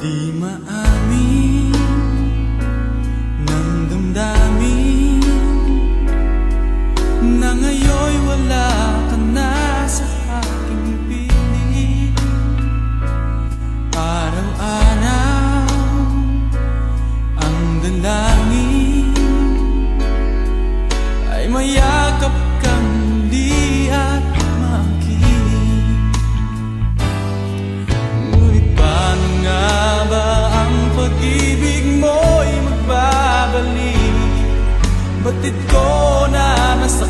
Di maamin ng damdamin na ngayon'y wala ka na sa aking piling. Araw-araw ang dalangin ay mayakap kang muli at makinig. Ngunit paano nga ba ang pag-ibig mo'y magbabalik? Batid ko na nasa